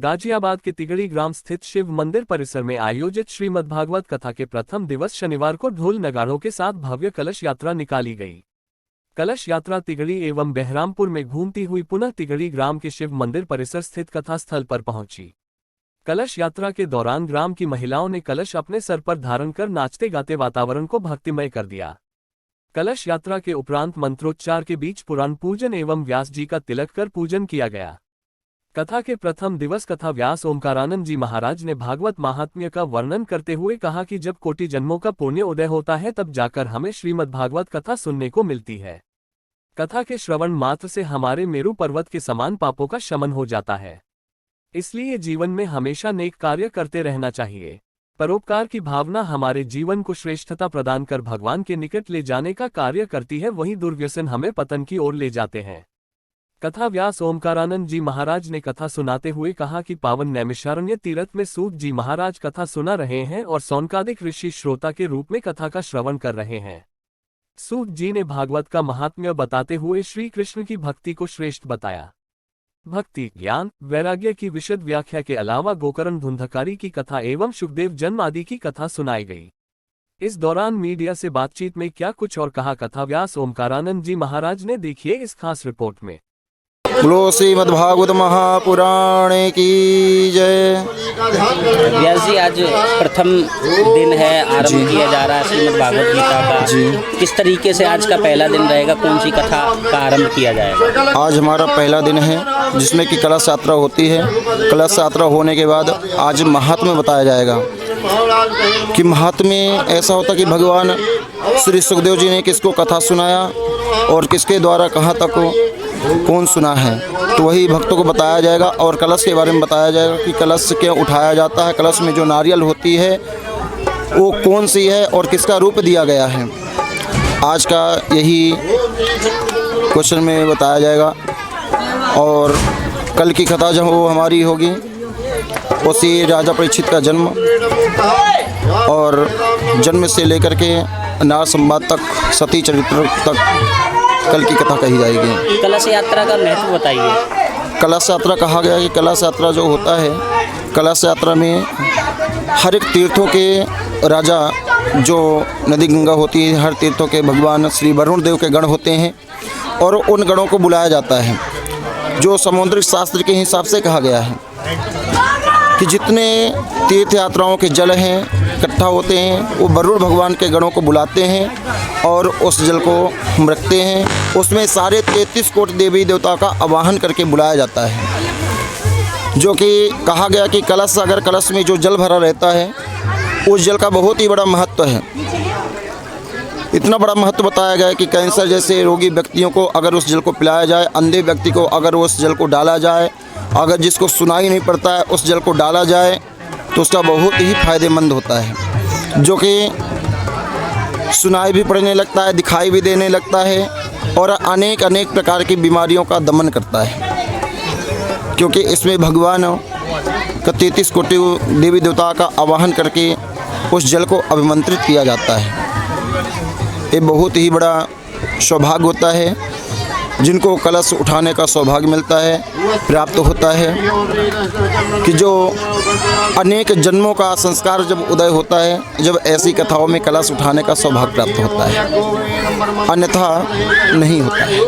गाजियाबाद के तिगड़ी ग्राम स्थित शिव मंदिर परिसर में आयोजित श्रीमद्भागवत कथा के प्रथम दिवस शनिवार को ढोल नगाड़ों के साथ भव्य कलश यात्रा निकाली गई। कलश यात्रा तिगड़ी एवं बहरामपुर में घूमती हुई पुनः तिगड़ी ग्राम के शिव मंदिर परिसर स्थित कथा स्थल पर पहुंची। कलश यात्रा के दौरान ग्राम की महिलाओं ने कलश अपने सर पर धारण कर नाचते गाते वातावरण को भक्तिमय कर दिया। कलश यात्रा के उपरांत मंत्रोच्चार के बीच पुराण पूजन एवं व्यास जी का तिलक कर पूजन किया गया। कथा के प्रथम दिवस कथा व्यास ओमकारानंद जी महाराज ने भागवत महात्म्य का वर्णन करते हुए कहा कि जब कोटि जन्मों का पुण्य उदय होता है तब जाकर हमें श्रीमद्भागवत कथा सुनने को मिलती है। कथा के श्रवण मात्र से हमारे मेरु पर्वत के समान पापों का शमन हो जाता है। इसलिए जीवन में हमेशा नेक कार्य करते रहना चाहिए। परोपकार की भावना हमारे जीवन को श्रेष्ठता प्रदान कर भगवान के निकट ले जाने का कार्य करती है, वहीं दुर्व्यसन हमें पतन की ओर ले जाते हैं। कथा व्यास ओमकारानंद जी महाराज ने कथा सुनाते हुए कहा कि पावन नैमिषारण्य तीर्थ में सूत जी महाराज कथा सुना रहे हैं और सौनकादिक ऋषि श्रोता के रूप में कथा का श्रवण कर रहे हैं। सूत जी ने भागवत का महात्म्य बताते हुए श्री कृष्ण की भक्ति को श्रेष्ठ बताया। भक्ति, ज्ञान, वैराग्य की विशद व्याख्या के अलावा गोकर्ण धुंधकारी की कथा एवं सुखदेव जन्म आदि की कथा सुनाई गई। इस दौरान मीडिया से बातचीत में क्या कुछ और कहा कथा व्यास ओमकारानंद जी महाराज ने, देखिए इस खास रिपोर्ट में। बोलो श्रीमद्भागवत महापुराण की जय। व्यास जी, आज प्रथम दिन है, आरंभ किया जा रहा है श्रीमद्भागवत गीता का। जी, किस तरीके से आज का पहला दिन रहेगा, कौन सी कथा का आरंभ किया जाएगा? आज हमारा पहला दिन है जिसमें कि कलश यात्रा होती है। कलश यात्रा होने के बाद आज महात्म्य बताया जाएगा कि महात्म्य ऐसा होता कि भगवान श्री सुखदेव जी ने किसको कथा सुनाया और किसके द्वारा कहाँ तक कौन सुना है, तो वही भक्तों को बताया जाएगा। और कलश के बारे में बताया जाएगा कि कलश क्यों उठाया जाता है, कलश में जो नारियल होती है वो कौन सी है और किसका रूप दिया गया है। आज का यही क्वेश्चन में बताया जाएगा। और कल की कथा जो वो हमारी होगी उसी राजा परीक्षित का जन्म और जन्म से लेकर के नार संवाद तक, सती चरित्र तक कल की कथा कही जाएगी। कलश यात्रा का महत्व बताइए। कलश यात्रा कहा गया कि कलश यात्रा जो होता है, कलश यात्रा में हर एक तीर्थों के राजा जो नदी गंगा होती है, हर तीर्थों के भगवान श्री वरुण देव के गण होते हैं और उन गणों को बुलाया जाता है। जो समुद्रिक शास्त्र के हिसाब से कहा गया है कि जितने तीर्थ यात्राओं के जल हैं इकट्ठा होते हैं, वो वरुण भगवान के गणों को बुलाते हैं और उस जल को हम रखते हैं। उसमें सारे 33 कोटि देवी देवता का आवाहन करके बुलाया जाता है। जो कि कहा गया कि कलश, अगर कलश में जो जल भरा रहता है उस जल का बहुत ही बड़ा महत्व है। इतना बड़ा महत्व बताया गया है कि कैंसर जैसे रोगी व्यक्तियों को अगर उस जल को पिलाया जाए, अंधे व्यक्ति को अगर उस जल को डाला जाए, अगर जिसको सुनाई नहीं पड़ता है उस जल को डाला जाए तो उसका बहुत ही फायदेमंद होता है। जो कि सुनाई भी पड़ने लगता है, दिखाई भी देने लगता है और अनेक प्रकार की बीमारियों का दमन करता है, क्योंकि इसमें भगवान का 33 कोटि देवी देवता का आवाहन करके उस जल को अभिमंत्रित किया जाता है। ये बहुत ही बड़ा सौभाग्य होता है जिनको कलश उठाने का सौभाग्य मिलता है, प्राप्त होता है कि जो अनेक जन्मों का संस्कार जब उदय होता है, जब ऐसी कथाओं में कलश उठाने का सौभाग्य प्राप्त होता है, अन्यथा नहीं होता है।